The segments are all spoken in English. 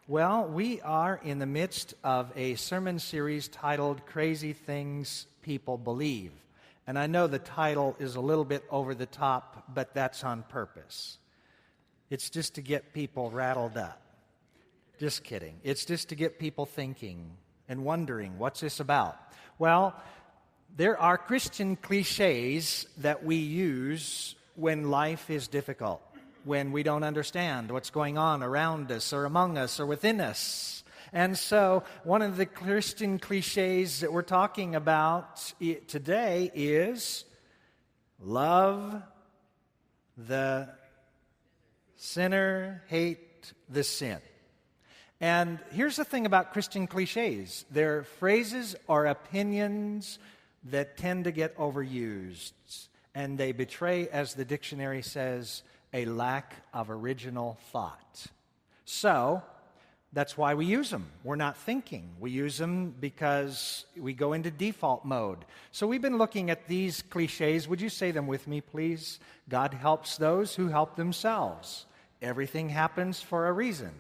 Well, we are in the midst of a sermon series titled Crazy Things People Believe. And I know the title is a little bit over the top, but that's on purpose. It's just to get people rattled up. Just kidding. It's just to get people thinking and wondering, what's this about? Well, there are Christian cliches that we use when life is difficult, when we don't understand what's going on around us or among us or within us. And so one of the Christian cliches that we're talking about today is love the sinner, hate the sin. And here's the thing about Christian cliches. They're phrases or opinions that tend to get overused, and they betray, as the dictionary says, a lack of original thought. So, that's why we use them. We're not thinking. We use them because we go into default mode. So we've been looking at these cliches. Would you say them with me, please? God helps those who help themselves. Everything happens for a reason.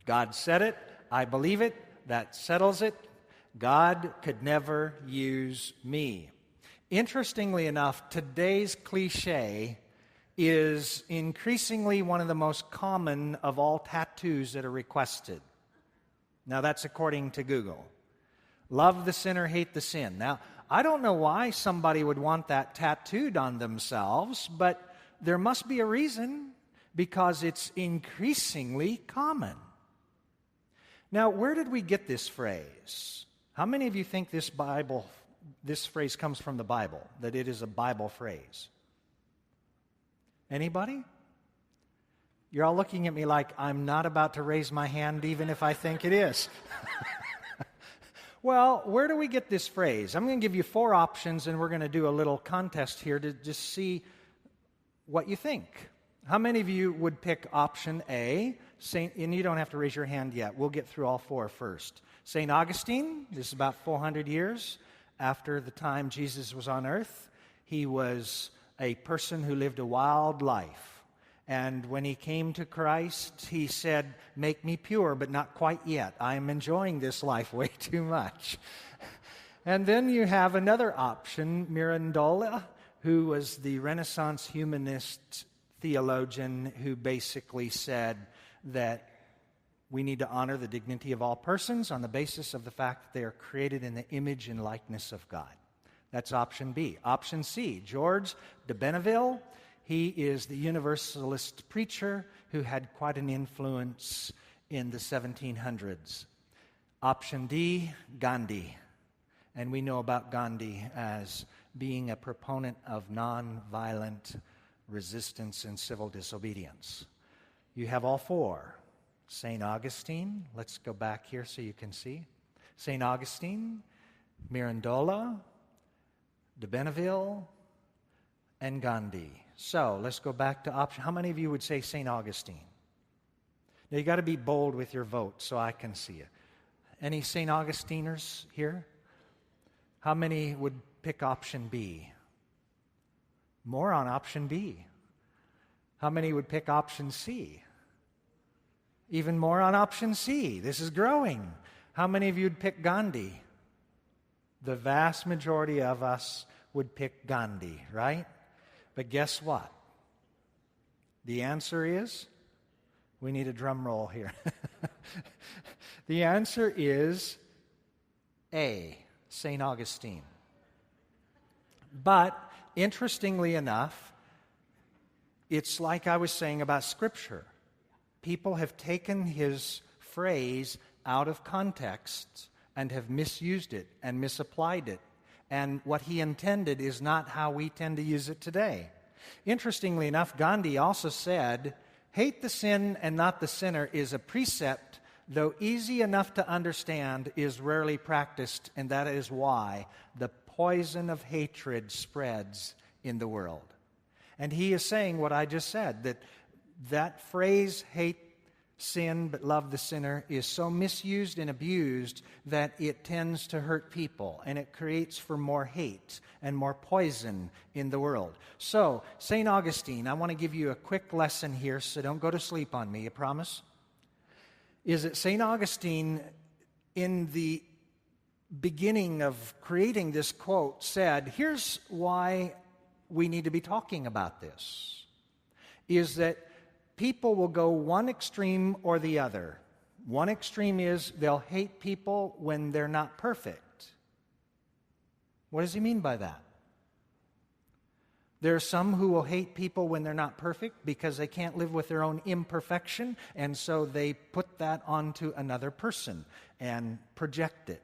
God said it. I believe it. That settles it. God could never use me. Interestingly enough, today's cliche is increasingly one of the most common of all tattoos that are requested. Now, that's according to Google. Love the sinner, hate the sin. Now, I don't know why somebody would want that tattooed on themselves, but there must be a reason, because it's increasingly common. Now, where did we get this phrase? How many of you think this phrase comes from the Bible, that it is a Bible phrase? Anybody? You're all looking at me like I'm not about to raise my hand even if I think it is. Well, where do we get this phrase? I'm going to give you 4 options, and we're going to do a little contest here to just see what you think. How many of you would pick option A? And you don't have to raise your hand yet. We'll get through all 4 first. St. Augustine, this is about 400 years after the time Jesus was on earth. He was a person who lived a wild life. And when he came to Christ, he said, "Make me pure, but not quite yet. I am enjoying this life way too much." And then you have another option, Mirandola, who was the Renaissance humanist theologian who basically said that we need to honor the dignity of all persons on the basis of the fact that they are created in the image and likeness of God. That's option B. Option C, George de Benneville. He is the Universalist preacher who had quite an influence in the 1700s. Option D, Gandhi. And we know about Gandhi as being a proponent of nonviolent resistance and civil disobedience. You have all 4. St. Augustine, let's go back here so you can see. St. Augustine, Mirandola, de Benneville, and Gandhi. So let's go back to option. How many of you would say St. Augustine? Now you got to be bold with your vote so I can see you. Any St. Augustiners here? How many would pick option B? More on option B. How many would pick option C? Even more on option C. This is growing. How many of you would pick Gandhi? The vast majority of us would pick Gandhi, right? But guess what? The answer is, we need a drum roll here. The answer is A, St. Augustine. But interestingly enough, it's like I was saying about Scripture. People have taken his phrase out of context and have misused it and misapplied it. And what he intended is not how we tend to use it today. Interestingly enough, Gandhi also said, "Hate the sin and not the sinner is a precept, though easy enough to understand, is rarely practiced, and that is why the poison of hatred spreads in the world." And he is saying what I just said, that phrase, hate sin but love the sinner, is so misused and abused that it tends to hurt people, and it creates for more hate and more poison in the world. So, St. Augustine, I want to give you a quick lesson here, so don't go to sleep on me, you promise? is that St. Augustine, in the beginning of creating this quote, said, here's why we need to be talking about this, is that people will go one extreme or the other. One extreme is they'll hate people when they're not perfect. What does he mean by that? There are some who will hate people when they're not perfect because they can't live with their own imperfection, and so they put that onto another person and project it.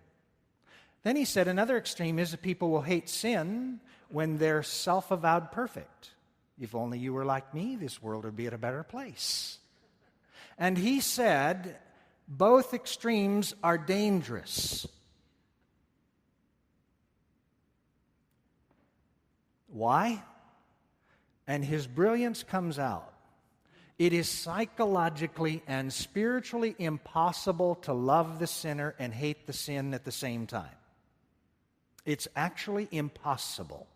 Then he said another extreme is that people will hate sin when they're self-avowed perfect. If only you were like me, this world would be at a better place. And he said both extremes are dangerous. Why? And his brilliance comes out. It is psychologically and spiritually impossible to love the sinner and hate the sin at the same time. It's actually impossible.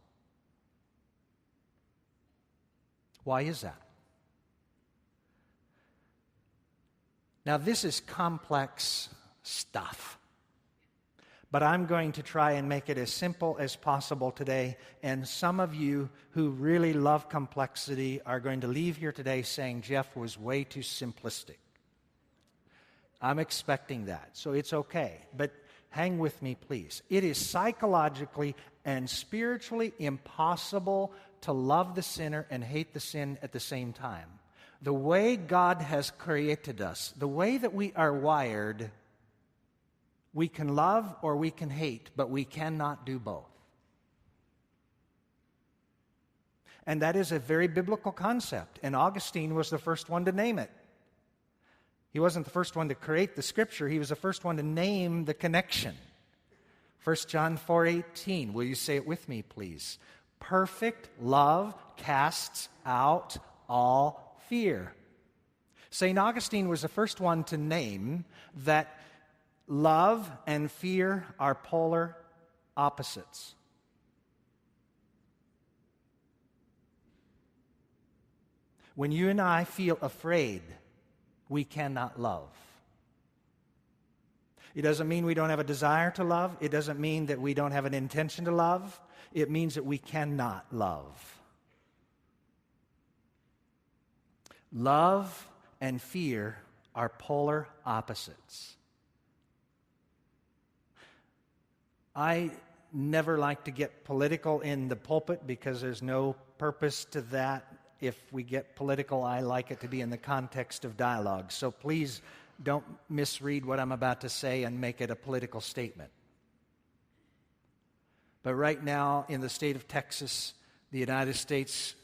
Why is that? Now, this is complex stuff. But I'm going to try and make it as simple as possible today. And some of you who really love complexity are going to leave here today saying Jeff was way too simplistic. I'm expecting that, so it's okay. But hang with me, please. It is psychologically and spiritually impossible to love the sinner and hate the sin at the same time. The way God has created us, the way that we are wired, we can love or we can hate, but we cannot do both. And that is a very biblical concept, and Augustine was the first one to name it. He wasn't the first one to create the Scripture, he was the first one to name the connection. 1 John 4:18, will you say it with me, please? Perfect love casts out all fear. St. Augustine was the first one to name that love and fear are polar opposites. When you and I feel afraid, we cannot love. It doesn't mean we don't have a desire to love. It doesn't mean that we don't have an intention to love. It means that we cannot love. Love and fear are polar opposites. I never like to get political in the pulpit because there's no purpose to that. If we get political, I like it to be in the context of dialogue. So please don't misread what I'm about to say and make it a political statement. But right now in the state of Texas, the United States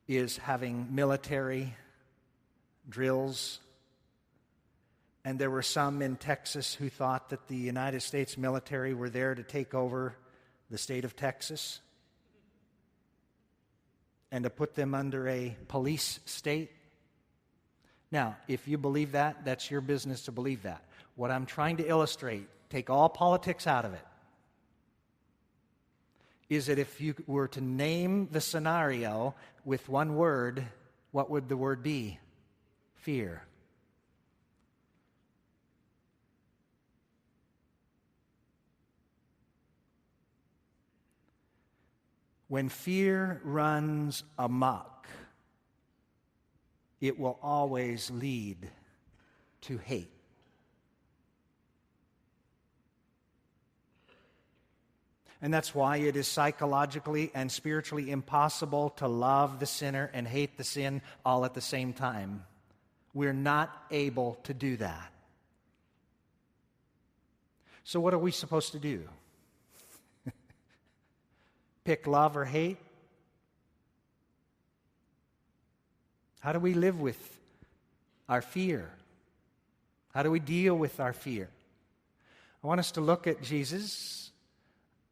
is having military drills. And there were some in Texas who thought that the United States military were there to take over the state of Texas and to put them under a police state. Now, if you believe that, that's your business to believe that. What I'm trying to illustrate, take all politics out of it, is that if you were to name the scenario with one word, what would the word be? Fear. When fear runs amok, it will always lead to hate. And that's why it is psychologically and spiritually impossible to love the sinner and hate the sin all at the same time. We're not able to do that. So what are we supposed to do? Pick love or hate? How do we live with our fear? How do we deal with our fear? I want us to look at Jesus.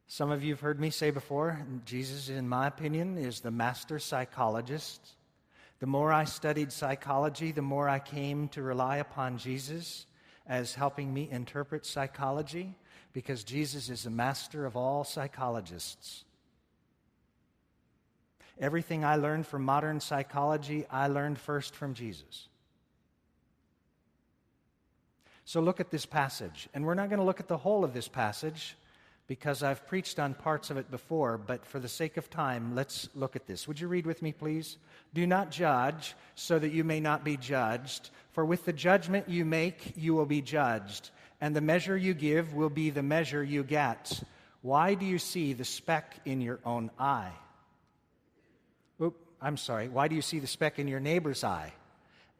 Some of you have heard me say before, Jesus, in my opinion, is the master psychologist. The more I studied psychology, the more I came to rely upon Jesus as helping me interpret psychology, because Jesus is the master of all psychologists. Everything I learned from modern psychology, I learned first from Jesus. So look at this passage. And we're not going to look at the whole of this passage because I've preached on parts of it before, but for the sake of time, let's look at this. Would you read with me, please? Do not judge so that you may not be judged. For with the judgment you make, you will be judged. And the measure you give will be the measure you get. Why do you see the speck in your own eye? Why do you see the speck in your neighbor's eye,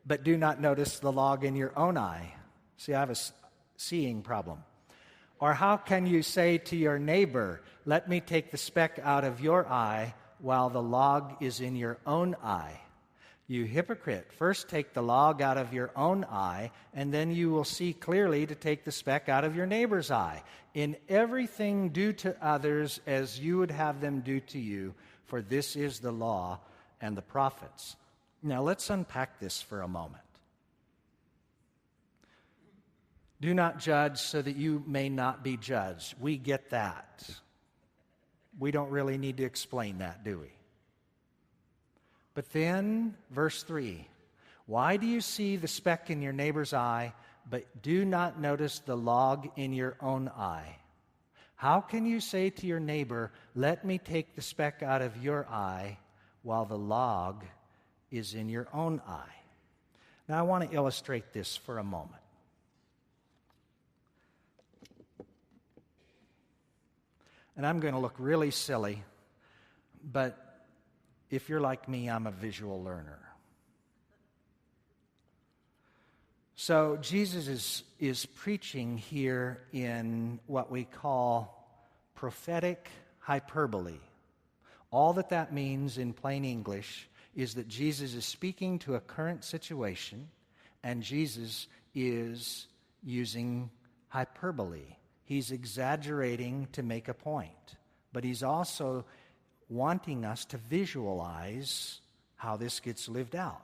but do not notice the log in your own eye? See, I have a seeing problem. Or how can you say to your neighbor, let me take the speck out of your eye while the log is in your own eye? You hypocrite, first take the log out of your own eye, and then you will see clearly to take the speck out of your neighbor's eye. In everything do to others as you would have them do to you, for this is the law and the prophets. Now let's unpack this for a moment. Do not judge so that you may not be judged. We get that. We don't really need to explain that, do we? But then, verse 3, why do you see the speck in your neighbor's eye, but do not notice the log in your own eye? How can you say to your neighbor, let me take the speck out of your eye, while the log is in your own eye? Now, I want to illustrate this for a moment. And I'm going to look really silly, but if you're like me, I'm a visual learner. So Jesus is preaching here in what we call prophetic hyperbole. All that means in plain English is that Jesus is speaking to a current situation, and Jesus is using hyperbole. He's exaggerating to make a point, but he's also wanting us to visualize how this gets lived out.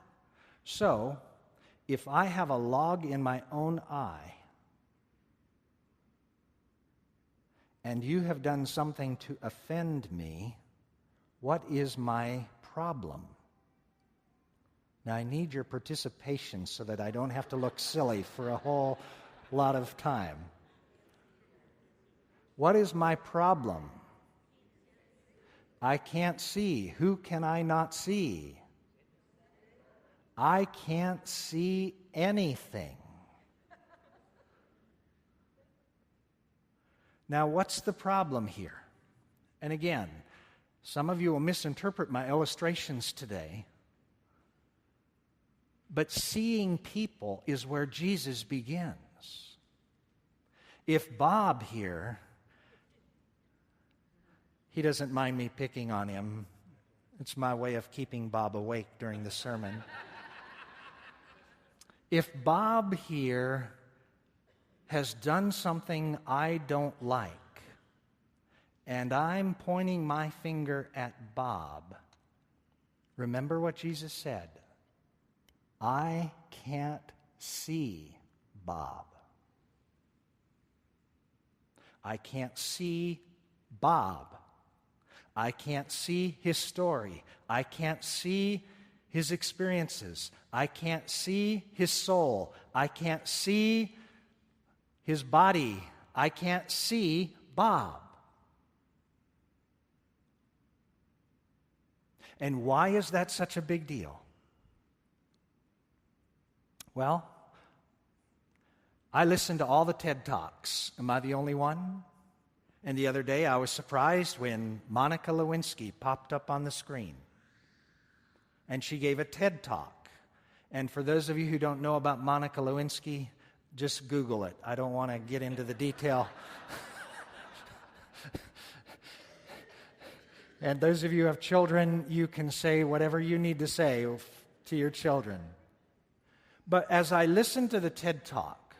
So, if I have a log in my own eye, and you have done something to offend me, what is my problem? Now, I need your participation so that I don't have to look silly for a whole lot of time. What is my problem? I can't see. Who can I not see? I can't see anything. Now, what's the problem here? And again, some of you will misinterpret my illustrations today, but seeing people is where Jesus begins. If Bob here, he doesn't mind me picking on him. It's my way of keeping Bob awake during the sermon. If Bob here has done something I don't like, and I'm pointing my finger at Bob, remember what Jesus said. I can't see Bob. I can't see Bob. I can't see his story. I can't see his experiences. I can't see his soul. I can't see his body. I can't see Bob. And why is that such a big deal? Well, I listen to all the TED Talks. Am I the only one? And the other day I was surprised when Monica Lewinsky popped up on the screen. And she gave a TED Talk. And for those of you who don't know about Monica Lewinsky, just Google it. I don't want to get into the detail. And those of you who have children, you can say whatever you need to say to your children. But as I listened to the TED Talk,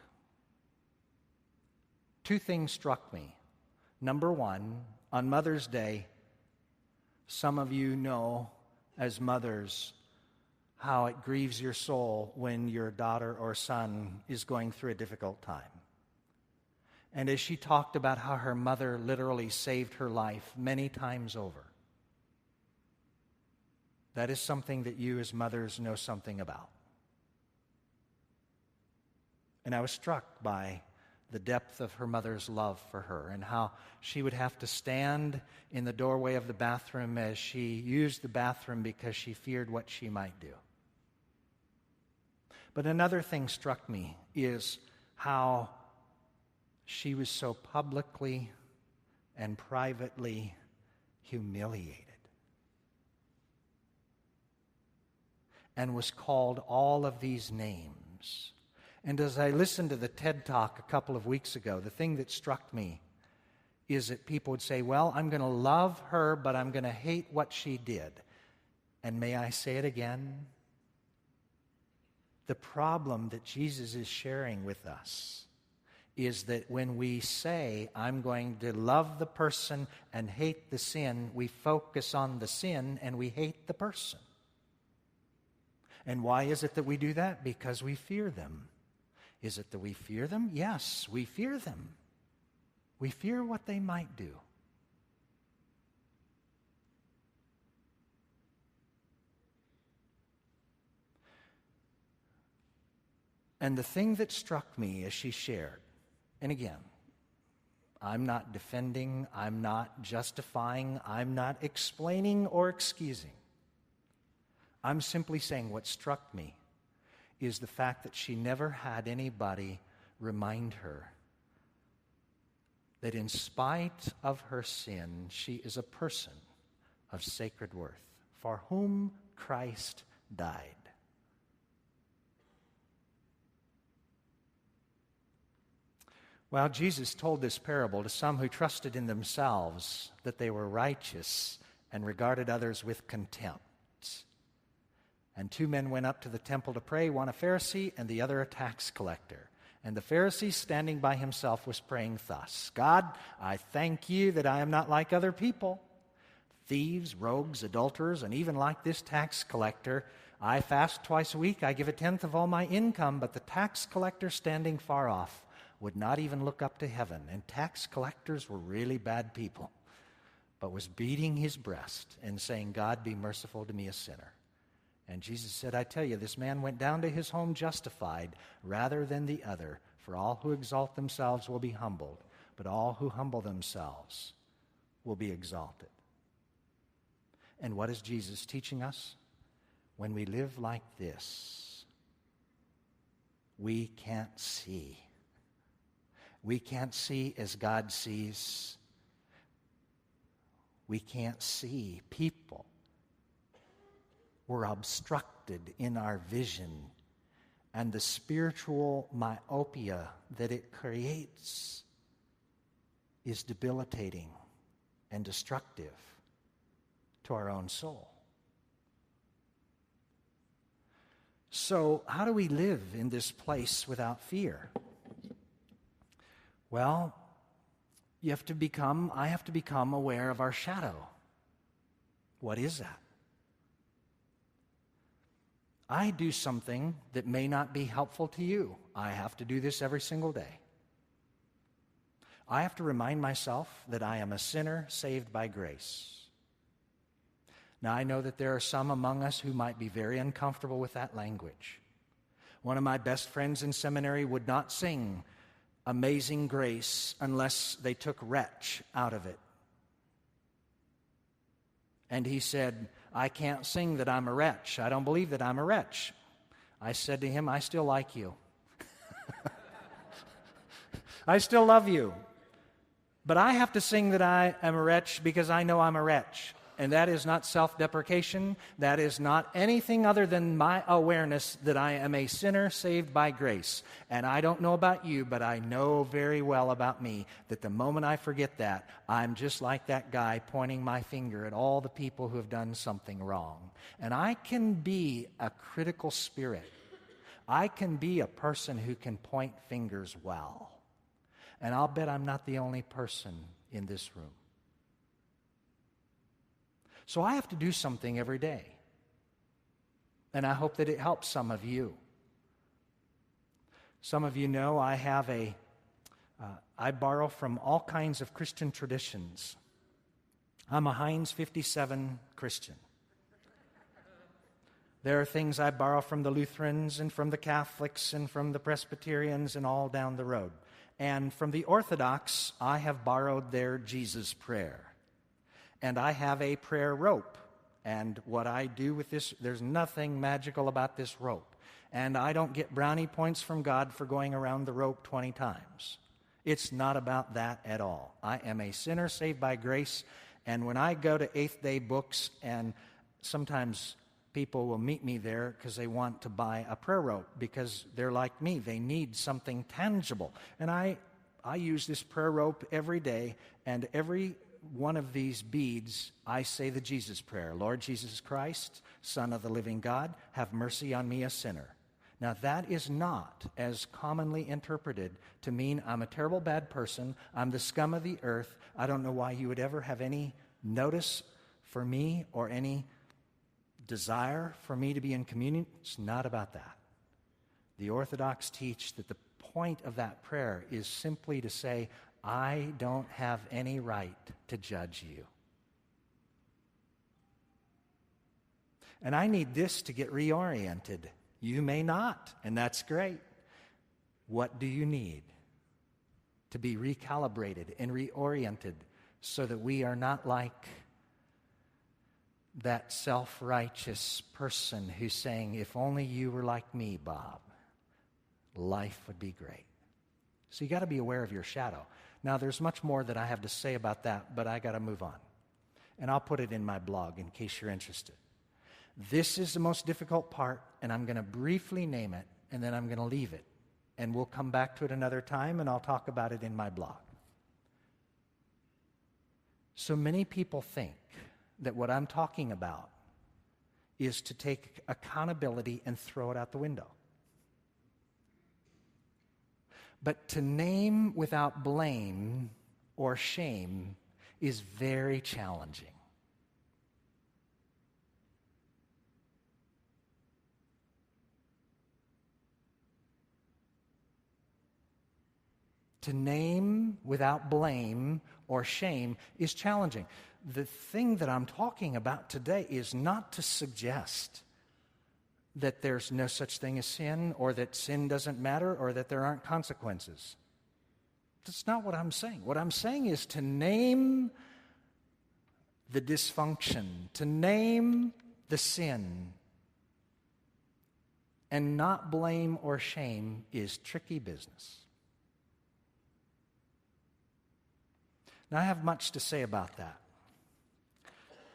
two things struck me. Number one, on Mother's Day, some of you know as mothers how it grieves your soul when your daughter or son is going through a difficult time. And as she talked about how her mother literally saved her life many times over, that is something that you as mothers know something about. And I was struck by the depth of her mother's love for her and how she would have to stand in the doorway of the bathroom as she used the bathroom because she feared what she might do. But another thing struck me is how she was so publicly and privately humiliated and was called all of these names. And as I listened to the TED Talk a couple of weeks ago, the thing that struck me is that people would say, well, I'm going to love her, but I'm going to hate what she did. And may I say it again? The problem that Jesus is sharing with us is that when we say, I'm going to love the person and hate the sin, we focus on the sin and we hate the person. And why is it that we do that? Because we fear them. Is it that we fear them? Yes, we fear them. We fear what they might do. And the thing that struck me as she shared, and again, I'm not defending, I'm not justifying, I'm not explaining or excusing. I'm simply saying what struck me is the fact that she never had anybody remind her that in spite of her sin, she is a person of sacred worth, for whom Christ died. Well, Jesus told this parable to some who trusted in themselves that they were righteous and regarded others with contempt. And two men went up to the temple to pray, one a Pharisee and the other a tax collector. And the Pharisee, standing by himself, was praying thus, God, I thank you that I am not like other people, thieves, rogues, adulterers, and even like this tax collector. I fast twice a week, I give a tenth of all my income, but the tax collector, standing far off, would not even look up to heaven. And tax collectors were really bad people, but was beating his breast and saying, God, be merciful to me, a sinner. And Jesus said, I tell you, this man went down to his home justified rather than the other. For all who exalt themselves will be humbled, but all who humble themselves will be exalted. And what is Jesus teaching us? When we live like this, we can't see. We can't see as God sees. We can't see people. We're obstructed in our vision, and the spiritual myopia that it creates is debilitating and destructive to our own soul. So, how do we live in this place without fear? Well, I have to become aware of our shadow. What is that? I do something that may not be helpful to you. I have to do this every single day. I have to remind myself that I am a sinner saved by grace. Now, I know that there are some among us who might be very uncomfortable with that language. One of my best friends in seminary would not sing Amazing Grace unless they took wretch out of it. And he said, I can't sing that I'm a wretch. I don't believe that I'm a wretch. I said to him, I still like you. I still love you. But I have to sing that I am a wretch because I know I'm a wretch. And that is not self-deprecation. That is not anything other than my awareness that I am a sinner saved by grace. And I don't know about you, but I know very well about me that the moment I forget that, I'm just like that guy pointing my finger at all the people who have done something wrong. And I can be a critical spirit. I can be a person who can point fingers well. And I'll bet I'm not the only person in this room. So I have to do something every day. And I hope that it helps some of you. Some of you know I borrow from all kinds of Christian traditions. I'm a Heinz 57 Christian. There are things I borrow from the Lutherans and from the Catholics and from the Presbyterians and all down the road. And from the Orthodox, I have borrowed their Jesus prayer. And I have a prayer rope. And what I do with this, there's nothing magical about this rope. And I don't get brownie points from God for going around the rope 20 times. It's not about that at all. I am a sinner saved by grace. And when I go to Eighth Day Books, and sometimes people will meet me there because they want to buy a prayer rope because they're like me. They need something tangible. And I use this prayer rope every day, and every one of these beads, I say the Jesus prayer. Lord Jesus Christ, Son of the living God, have mercy on me, a sinner. Now, that is not as commonly interpreted to mean I'm a terrible bad person, I'm the scum of the earth. I don't know why you would ever have any notice for me or any desire for me to be in communion. It's not about that. The Orthodox teach that the point of that prayer is simply to say, I don't have any right to judge you. And I need this to get reoriented. You may not, and that's great. What do you need to be recalibrated and reoriented so that we are not like that self-righteous person who's saying, if only you were like me, Bob, life would be great. So you got to be aware of your shadow. Now, there's much more that I have to say about that, but I got to move on. And I'll put it in my blog in case you're interested. This is the most difficult part, and I'm going to briefly name it, and then I'm going to leave it. And we'll come back to it another time, and I'll talk about it in my blog. So many people think that what I'm talking about is to take accountability and throw it out the window. But to name without blame or shame is very challenging. To name without blame or shame is challenging. The thing that I'm talking about today is not to suggest that there's no such thing as sin, or that sin doesn't matter, or that there aren't consequences. That's not what I'm saying. What I'm saying is to name the dysfunction, to name the sin, and not blame or shame is tricky business. Now, I have much to say about that.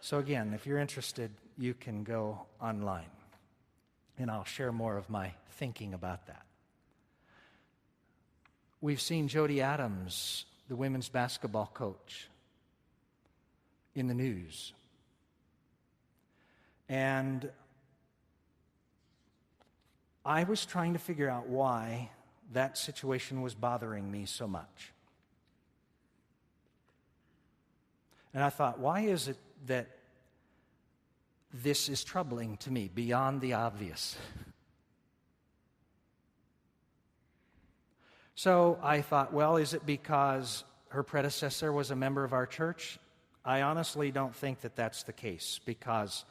So again, if you're interested, you can go online, and I'll share more of my thinking about that. We've seen Jody Adams, the women's basketball coach, in the news. And I was trying to figure out why that situation was bothering me so much. And I thought, why is it that this is troubling to me beyond the obvious? So I thought, well, is it because her predecessor was a member of our church? I honestly don't think that that's the case, because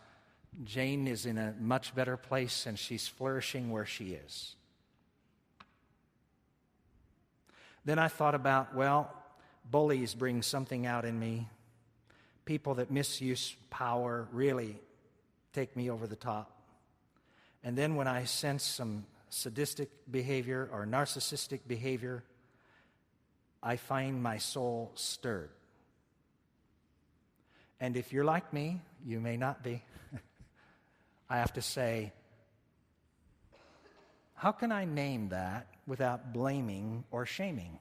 Jane is in a much better place and she's flourishing where she is. Then I thought about, well, bullies bring something out in me. People that misuse power really take me over the top. And then when I sense some sadistic behavior or narcissistic behavior, I find my soul stirred. And if you're like me, you may not be. I have to say, how can I name that without blaming or shaming?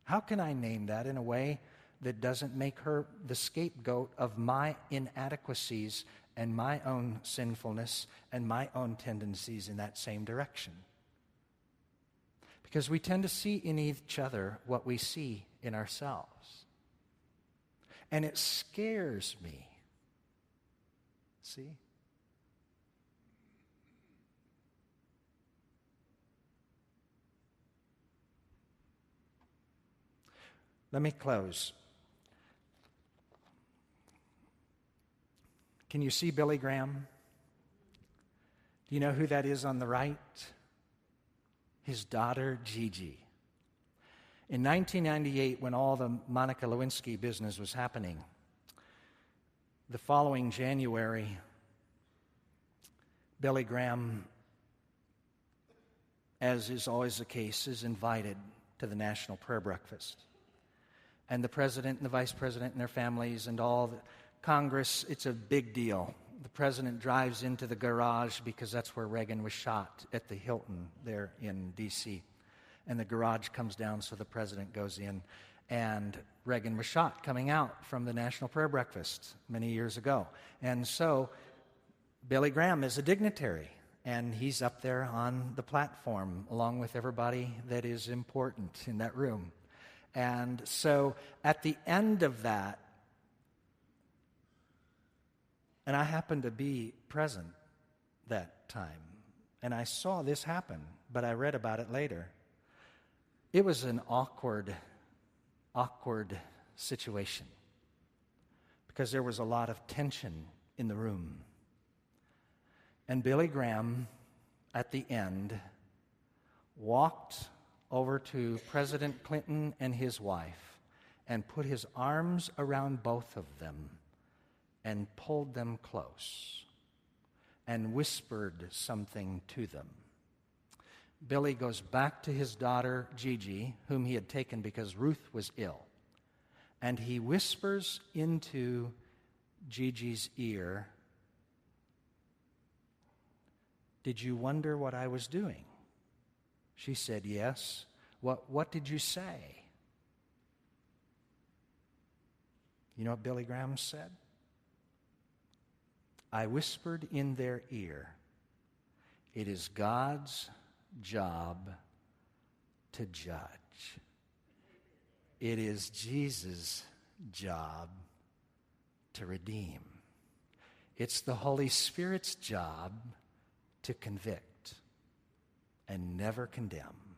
How can I name that in a way that doesn't make her the scapegoat of my inadequacies and my own sinfulness and my own tendencies in that same direction? Because we tend to see in each other what we see in ourselves. And it scares me. See? Let me close. Can you see Billy Graham? Do you know who that is on the right? His daughter, Gigi. In 1998, when all the Monica Lewinsky business was happening, the following January, Billy Graham, as is always the case, is invited to the National Prayer Breakfast. And the president and the vice president and their families and all the Congress, it's a big deal. The president drives into the garage because that's where Reagan was shot, at the Hilton there in D.C. And the garage comes down, so the president goes in. And Reagan was shot coming out from the National Prayer Breakfast many years ago. And so Billy Graham is a dignitary, and he's up there on the platform along with everybody that is important in that room. And so at the end of that, and I happened to be present that time, and I saw this happen, but I read about it later. It was an awkward situation because there was a lot of tension in the room. And Billy Graham, at the end, walked over to President Clinton and his wife and put his arms around both of them and pulled them close and whispered something to them. Billy goes back to his daughter, Gigi, whom he had taken because Ruth was ill, and he whispers into Gigi's ear, "Did you wonder what I was doing?" She said, "Yes." What did you say?" You know what Billy Graham said? "I whispered in their ear, it is God's job to judge. It is Jesus' job to redeem. It's the Holy Spirit's job to convict and never condemn.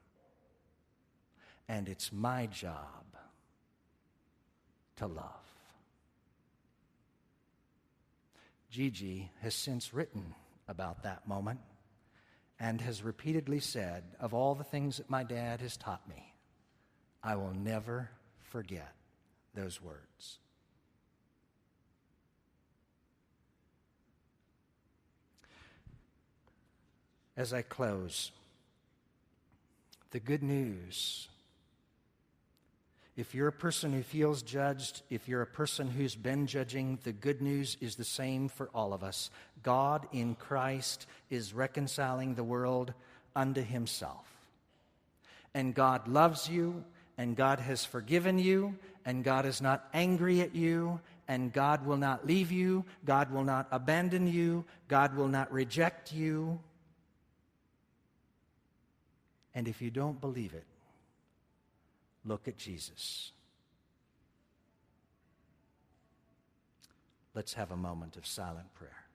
And it's my job to love." Gigi has since written about that moment and has repeatedly said, "Of all the things that my dad has taught me, I will never forget those words." As I close, the good news, if you're a person who feels judged, if you're a person who's been judging, the good news is the same for all of us. God in Christ is reconciling the world unto himself. And God loves you, and God has forgiven you, and God is not angry at you, and God will not leave you, God will not abandon you, God will not reject you. And if you don't believe it, look at Jesus. Let's have a moment of silent prayer.